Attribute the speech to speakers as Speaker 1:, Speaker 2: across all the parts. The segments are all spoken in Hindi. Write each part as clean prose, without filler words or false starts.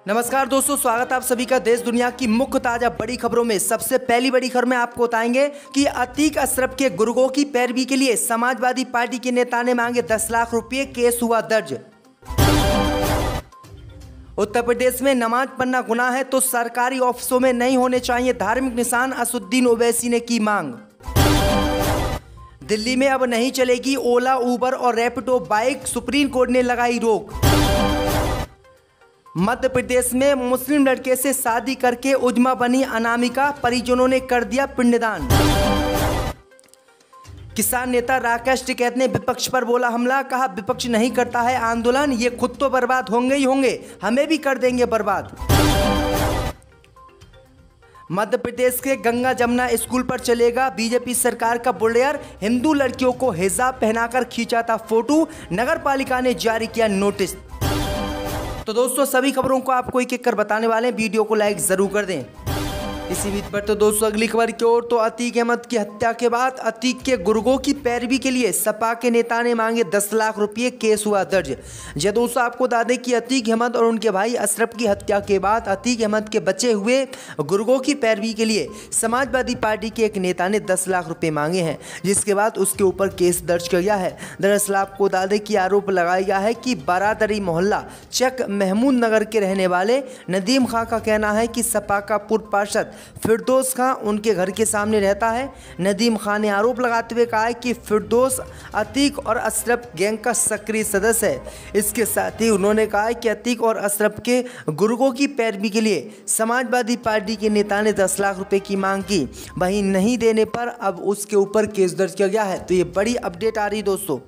Speaker 1: नमस्कार दोस्तों, स्वागत है आप सभी का देश दुनिया की मुख्य ताजा बड़ी खबरों में। सबसे पहली बड़ी खबर में आपको बताएंगे कि अतीक अशरफ के गुर्गों की पैरवी के लिए समाजवादी पार्टी के नेता ने मांगे 10 लाख रुपए, केस हुआ दर्ज। उत्तर प्रदेश में नमाज पढ़ना गुनाह है तो सरकारी ऑफिसों में नहीं होने चाहिए धार्मिक निशान, असुद्दीन ओवैसी ने की मांग। दिल्ली में अब नहीं चलेगी ओला, उबर और रैपिडो बाइक, सुप्रीम कोर्ट ने लगाई रोक। मध्य प्रदेश में मुस्लिम लड़के से शादी करके उजमा बनी अनामिका, परिजनों ने कर दिया पिंडदान। किसान नेता राकेश टिकैत ने विपक्ष पर बोला हमला, कहा विपक्ष नहीं करता है आंदोलन, ये खुद तो बर्बाद होंगे ही होंगे, हमें भी कर देंगे बर्बाद। मध्य प्रदेश के गंगा जमुना स्कूल पर चलेगा बीजेपी सरकार का बुलडोजर, हिंदू लड़कियों को हिजाब पहनाकर खींचा था फोटो, नगर पालिका ने जारी किया नोटिस। तो दोस्तों सभी खबरों को आपको एक एक कर बताने वाले हैं, वीडियो को लाइक जरूर कर दें। इसी बीच पर तो दोस्तों अगली खबर की ओर, तो अतीक अहमद की हत्या के बाद अतीक के गुर्गों की पैरवी के लिए सपा के नेता ने मांगे 10 लाख रुपए, केस हुआ दर्ज। जी दोस्तों आपको बता दें कि अतीक अहमद और उनके भाई अशरफ की हत्या के बाद अतीक अहमद के बचे हुए गुर्गों की पैरवी के लिए समाजवादी पार्टी के एक नेता ने 10 लाख रुपए मांगे हैं, जिसके बाद उसके ऊपर केस दर्ज किया गया है। दरअसल आपको बता दें कि आरोप लगाया गया है कि बारादरी मोहल्ला चक महमूद नगर के रहने वाले नदीम खां का कहना है कि सपा का पूर्व पार्षद फिरदौस खां उनके घर के सामने रहता है। नदीम खां ने आरोप लगाते हुए कहा है कि फिरदौस अतीक और अशरफ गैंग का सक्रिय सदस्य है। इसके साथ ही उन्होंने कहा है कि अतीक और अशरफ के गुर्गों की पैरवी के लिए समाजवादी पार्टी के नेता ने 10 लाख रुपए की मांग की, वहीं नहीं देने पर अब उसके ऊपर केस दर्ज किया गया है। तो ये बड़ी अपडेट आ रही दोस्तों।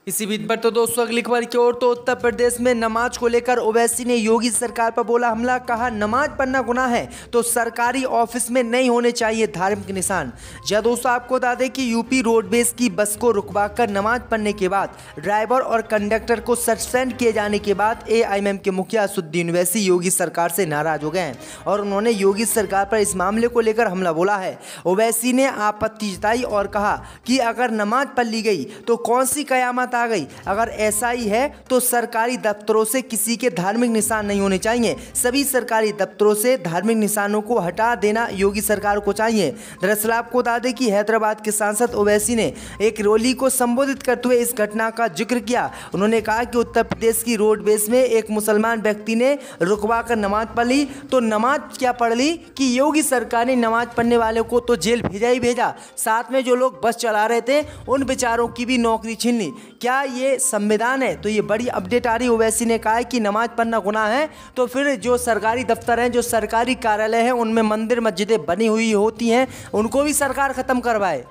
Speaker 1: इसी बीच पर तो दोस्तों अगली खबर की ओर, तो उत्तर प्रदेश में नमाज को लेकर ओवैसी ने योगी सरकार पर बोला हमला, कहा नमाज पढ़ना गुनाह है तो सरकारी ऑफिस में नहीं होने चाहिए धार्मिक निशान। जब दोस्तों आपको बता दें कि यूपी रोडवेज की बस को रुकवाकर नमाज पढ़ने के बाद ड्राइवर और कंडक्टर को सस्पेंड किए जाने के बाद एआईएमआईएम के मुखिया असदुद्दीन ओवैसी योगी सरकार से नाराज हो गए हैं और उन्होंने योगी सरकार पर इस मामले को लेकर हमला बोला है। ओवैसी ने आपत्ति जताई और कहा कि अगर नमाज पढ़ ली गई तो कौन सी कयामत आ गई, अगर ऐसा ही है तो सरकारी दफ्तरों से किसी के धार्मिक निशान नहीं होने चाहिए, सभी सरकारी दफ्तरों से धार्मिक निशानों को हटा देना योगी सरकार को चाहिए। दरअसल आपको बता दें कि हैदराबाद के सांसद ओवैसी ने एक रैली को संबोधित करते हुए इस घटना का जिक्र किया। उन्होंने कहा कि उत्तर प्रदेश की रोडवेज में एक मुसलमान व्यक्ति ने रुकवा कर नमाज पढ़ ली तो नमाज क्या पढ़ ली कि योगी सरकार ने नमाज पढ़ने वालों को तो जेल भेजा ही भेजा, साथ में जो लोग बस चला रहे थे उन बेचारों की भी नौकरी छीन ली। क्या ये संविधान है? तो ये बड़ी अपडेट आ रही। ओवैसी ने कहा है कि नमाज पढ़ना गुनाह है तो फिर जो सरकारी दफ्तर हैं, जो सरकारी कार्यालय हैं, उनमें मंदिर मस्जिदें बनी हुई होती हैं, उनको भी सरकार खत्म करवाए।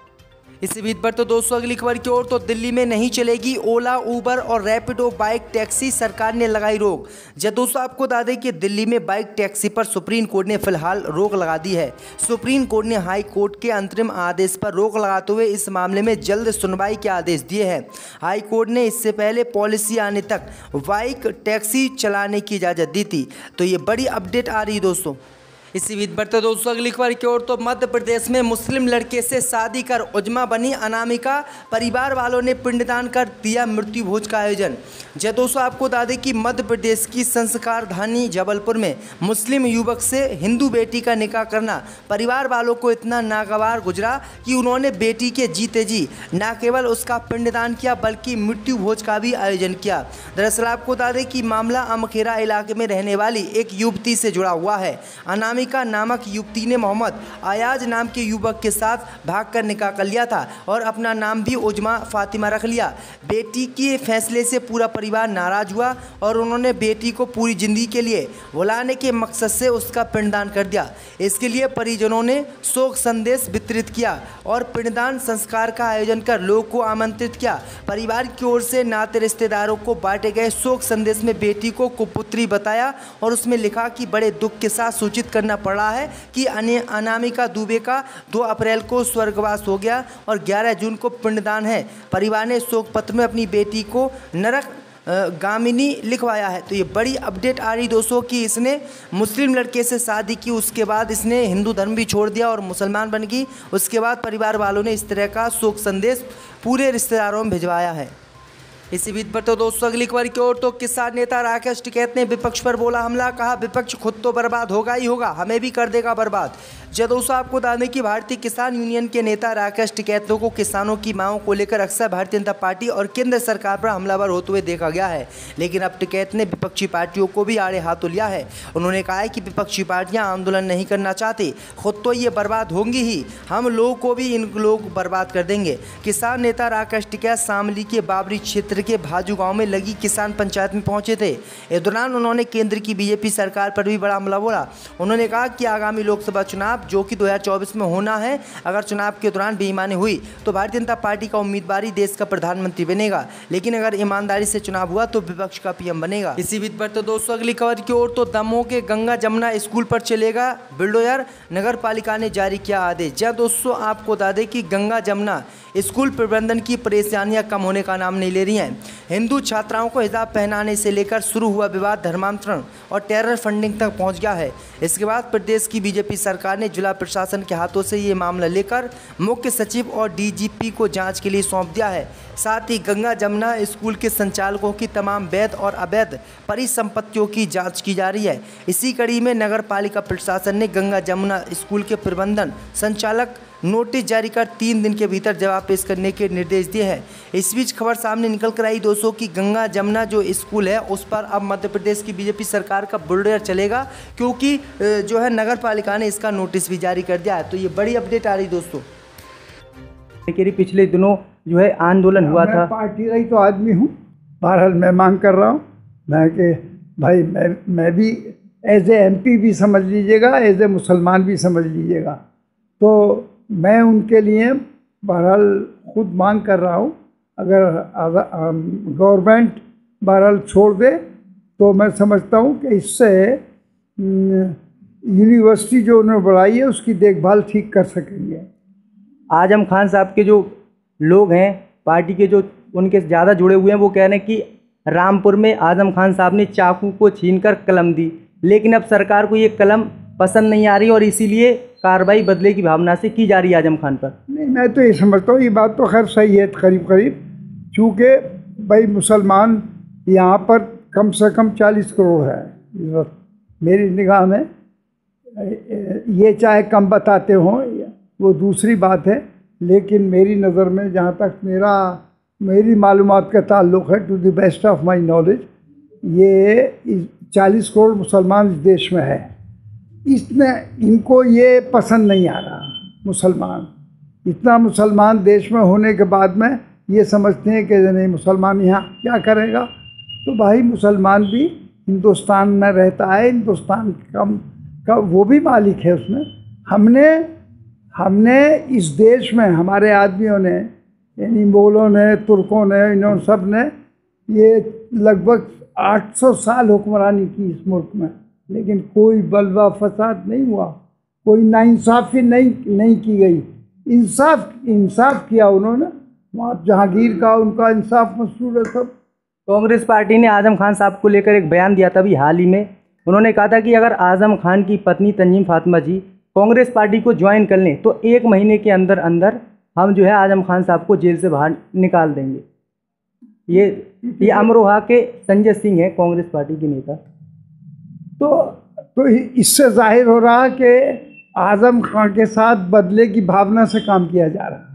Speaker 1: इसी बीच पर तो दोस्तों अगली खबर की ओर, तो दिल्ली में नहीं चलेगी ओला, उबर और रैपिडो बाइक टैक्सी, सरकार ने लगाई रोक। जब दोस्तों आपको बता दें कि दिल्ली में बाइक टैक्सी पर सुप्रीम कोर्ट ने फिलहाल रोक लगा दी है। सुप्रीम कोर्ट ने हाई कोर्ट के अंतरिम आदेश पर रोक लगाते हुए इस मामले में जल्द सुनवाई के आदेश दिए हैं। हाई कोर्ट ने इससे पहले पॉलिसी आने तक बाइक टैक्सी चलाने की इजाज़त दी थी। तो ये बड़ी अपडेट आ रही है दोस्तों। इसी बीच बढ़ते दोस्तों अगली खबर की ओर, तो मध्य प्रदेश में मुस्लिम लड़के से शादी कर उजमा बनी अनामिका, परिवार वालों ने पिंडदान कर दिया मृत्यु भोज का आयोजन। जय दोस्तों आपको बता दें कि मध्य प्रदेश की संस्कार धानी जबलपुर में मुस्लिम युवक से हिंदू बेटी का निकाह करना परिवार वालों को इतना नागवार गुजरा कि उन्होंने बेटी के जीते जी न केवल उसका पिंडदान किया बल्कि मृत्यु भोज का भी आयोजन किया। दरअसल आपको बता दें कि मामला अमखेरा इलाके में रहने वाली एक युवती से जुड़ा हुआ है। अनामिका नामक युवती ने मोहम्मद अयाज नाम के युवक के साथ भागकर निकाह कर लिया था और अपना नाम भी उजमा फातिमा रख लिया। बेटी के फैसले से पूरा परिवार नाराज हुआ और उन्होंने बेटी को पूरी जिंदगी के लिए भुलाने के मकसद से उसका पिंडदान कर दिया। इसके लिए परिजनों ने शोक संदेश वितरित किया और पिंडदान संस्कार का आयोजन कर लोगों को आमंत्रित किया। परिवार की ओर से नाते रिश्तेदारों को बांटे गए शोक संदेश में बेटी को कुपुत्री बताया और उसमें लिखा कि बड़े दुख के साथ सूचित करना पड़ रहा है कि अनामिका दुबे का 2 अप्रैल को स्वर्गवास हो गया और 11 जून को पिंडदान है। परिवार ने शोक पत्र में अपनी बेटी को नरक गामिनी लिखवाया है। तो ये बड़ी अपडेट आ रही दोस्तों कि इसने मुस्लिम लड़के से शादी की, उसके बाद इसने हिंदू धर्म भी छोड़ दिया और मुसलमान बन गई। उसके बाद परिवार वालों ने इस तरह का शोक संदेश पूरे रिश्तेदारों में भिजवाया है। इसी बीच पर तो दोस्तों अगली खबर की ओर तो किसान नेता राकेश टिकैत ने विपक्ष पर बोला हमला। कहा विपक्ष खुद तो बर्बाद होगा ही होगा, हमें भी कर देगा बर्बाद। दोस्तों आपको बता दें कि भारतीय किसान यूनियन के नेता राकेश टिकैत को किसानों की मांगों को लेकर अक्सर भारतीय जनता पार्टी और केंद्र सरकार पर हमलावर होते हुए देखा गया है, लेकिन अब टिकैत ने विपक्षी पार्टियों को भी आड़े हाथों लिया है। उन्होंने कहा है कि विपक्षी पार्टियां आंदोलन नहीं करना चाहती, खुद तो ये बर्बाद होंगी ही, हम लोगों को भी इन लोग बर्बाद कर देंगे। किसान नेता राकेश टिकैत शामली के बाबरी क्षेत्र के भाजू गांव में लगी किसान पंचायत में पहुंचे थे। इस दौरान उन्होंने केंद्र की बीजेपी सरकार पर भी बड़ा हमला बोला। उन्होंने कहा कि आगामी लोकसभा चुनाव जो कि 2024 में होना है, अगर चुनाव के दौरान बेईमानी हुई तो भारतीय जनता पार्टी का उम्मीदवार ही देश का प्रधानमंत्री बनेगा, लेकिन अगर ईमानदारी से चुनाव हुआ तो विपक्ष का पीएम बनेगा। इसी बीच पर तो दोस्तों अगली खबर की ओर तो दमोह के गंगा जमुना स्कूल पर चलेगा बुलडोजर, नगर पालिका ने जारी किया आदेश। जहाँ दोस्तों आपको बता दें कि गंगा जमुना स्कूल प्रबंधन की परेशानियां कम होने का नाम नहीं ले रही हैं। हिंदू छात्राओं को हिजाब पहनाने से लेकर शुरू हुआ विवाद धर्मांतरण और टेरर फंडिंग तक पहुंच गया है। इसके बाद प्रदेश की बीजेपी सरकार ने जिला प्रशासन के हाथों से ये मामला लेकर मुख्य सचिव और डीजीपी को जांच के लिए सौंप दिया है। साथ ही गंगा जमुना स्कूल के संचालकों की तमाम वैध और अवैध परिसंपत्तियों की जांच की जा रही है। इसी कड़ी में नगर पालिका प्रशासन ने गंगा जमुना स्कूल के प्रबंधन संचालक नोटिस जारी कर 3 दिन के भीतर जवाब पेश करने के निर्देश दिए हैं। इस बीच खबर सामने निकल कर आई दोस्तों कि गंगा जमुना जो स्कूल है उस पर अब मध्य प्रदेश की बीजेपी सरकार का बुलडोजर चलेगा, क्योंकि जो है नगर पालिका ने इसका नोटिस भी जारी कर दिया है। तो ये बड़ी अपडेट आ रही दोस्तों। पिछले दिनों जो है आंदोलन हुआ था,
Speaker 2: पार्टी का ही तो आदमी हूँ, बहरहाल मैं मांग कर रहा हूँ मैं कि भाई मैं भी एज ए MP भी समझ लीजिएगा, एज ए मुसलमान भी समझ लीजिएगा, तो मैं उनके लिए बहरहाल खुद मांग कर रहा हूँ। अगर गवर्नमेंट बहरहाल छोड़ दे तो मैं समझता हूँ कि इससे यूनिवर्सिटी जो उन्होंने बढ़ाई है उसकी देखभाल ठीक कर सकेंगे।
Speaker 1: आजम खान साहब के जो लोग हैं पार्टी के जो उनके ज़्यादा जुड़े हुए हैं वो कह रहे हैं कि रामपुर में आजम खान साहब ने चाकू को छीनकर कलम दी, लेकिन अब सरकार को ये कलम पसंद नहीं आ रही और इसीलिए कार्रवाई बदले की भावना से की जा रही है आजम खान पर। नहीं,
Speaker 2: मैं तो ये समझता हूँ ये बात तो खैर सही है करीब करीब, चूँकि भाई मुसलमान यहाँ पर कम से कम 40 करोड़ है इस वक्त मेरी निगाह में। ये चाहे कम बताते हों वो दूसरी बात है, लेकिन मेरी नज़र में जहाँ तक मेरी मालूमात का ताल्लुक़ है, to the best of my knowledge, ये 40 करोड़ मुसलमान इस देश में है। इनको ये पसंद नहीं आ रहा मुसलमान, इतना मुसलमान देश में होने के बाद में ये समझते हैं कि नहीं मुसलमान यहाँ क्या करेगा। तो भाई मुसलमान भी हिंदुस्तान में रहता है, हिंदुस्तान का वो भी मालिक है उसमें। हमने इस देश में हमारे आदमियों ने, यानी मोगलों ने, तुर्कों ने, इन्होंने सब ने ये लगभग 800 साल हुक्मरानी की इस मुल्क में, लेकिन कोई बलवा फसाद नहीं हुआ, कोई नाइंसाफ़ी नहीं की गई। इंसाफ किया उन्होंने, वहाँ जहांगीर का उनका इंसाफ मशहूर है सब।
Speaker 1: कांग्रेस पार्टी ने आजम खान साहब को लेकर एक बयान दिया था अभी हाल ही में। उन्होंने कहा था कि अगर आजम खान की पत्नी तंजीम फातिमा जी कांग्रेस पार्टी को ज्वाइन कर लें तो 1 महीने के अंदर अंदर हम जो है आजम खान साहब को जेल से बाहर निकाल देंगे। ये अमरोहा के संजय सिंह हैं, कांग्रेस पार्टी के नेता।
Speaker 2: तो इससे जाहिर हो रहा कि आजम खान के साथ बदले की भावना से काम किया जा रहा है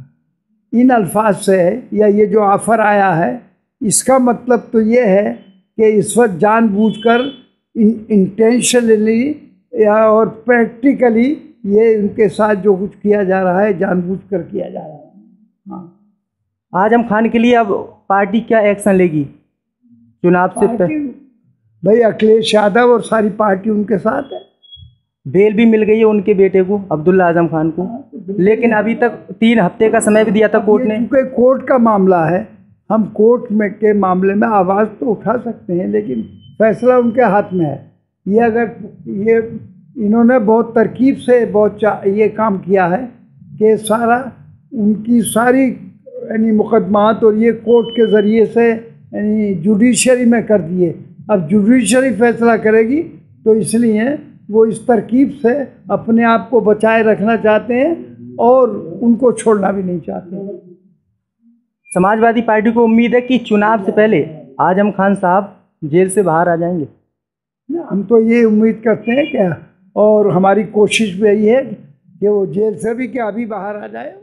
Speaker 2: इन अल्फाज से, या ये जो ऑफ़र आया है इसका मतलब तो ये है कि इस वक्त जानबूझकर इंटेंशनली या और प्रैक्टिकली ये उनके साथ जो कुछ किया जा रहा है जानबूझकर किया जा रहा है। हाँ,
Speaker 1: आजम खान के लिए अब पार्टी क्या एक्शन लेगी चुनाव से पहले?
Speaker 2: भाई अखिलेश यादव और सारी पार्टी उनके साथ है।
Speaker 1: बेल भी मिल गई है उनके बेटे को, अब्दुल्ला आजम खान को, लेकिन अभी तक 3 हफ्ते का समय भी दिया था कोर्ट ने।
Speaker 2: क्योंकि कोर्ट का मामला है, हम कोर्ट में के मामले में आवाज़ तो उठा सकते हैं, लेकिन फैसला उनके हाथ में है। ये इन्होंने बहुत तरकीब से ये काम किया है कि सारा उनकी सारी यानी मुकदमात और ये कोर्ट के ज़रिए से यानी जुडिशरी में कर दिए। अब जुडिशरी फैसला करेगी, तो इसलिए वो इस तरकीब से अपने आप को बचाए रखना चाहते हैं और उनको छोड़ना भी नहीं चाहते।
Speaker 1: समाजवादी पार्टी को उम्मीद है कि चुनाव से पहले आजम खान साहब जेल से बाहर आ जाएंगे।
Speaker 2: हम तो ये उम्मीद करते हैं क्या, और हमारी कोशिश भी यही है कि वो जेल से भी क्या अभी बाहर आ जाए।